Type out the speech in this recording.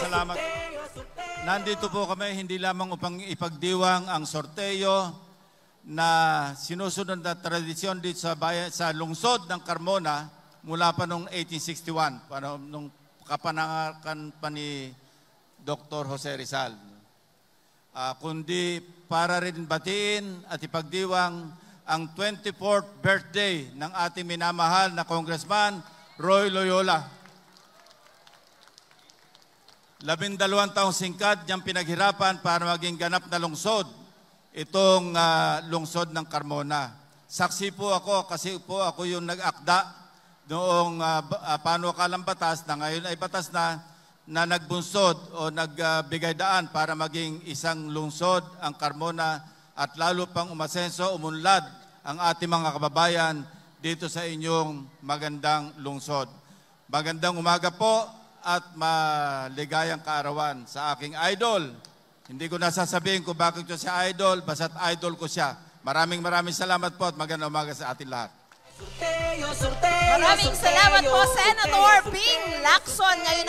salamat. Nandito po kami hindi lamang upang ipagdiwang ang sorteyo na sinusunod na tradisyon dito sa bayan, sa lungsod ng Carmona mula pa noong 1861, nung kapanakan pa ni Dr. Jose Rizal. Kundi para rin batiin at ipagdiwang ang 24th birthday ng ating minamahal na Congressman Roy Loyola. 12 taong singkat niyang pinaghirapan para maging ganap na lungsod itong lungsod ng Carmona. Saksi po ako kasi po ako yung nag-akda noong panukalang batas na ngayon ay batas na nagbunsod o nagbigay daan para maging isang lungsod ang Carmona at lalo pang umasenso, umunlad ang ating mga kababayan dito sa inyong magandang lungsod. Magandang umaga po at maligayang kaarawan sa aking idol. Hindi ko nasasabihin kung bakit ko siya idol, basta't idol ko siya. Maraming salamat po at magandang umaga sa ating lahat. Maraming salamat po, Senator Ping Lacson. Ngayon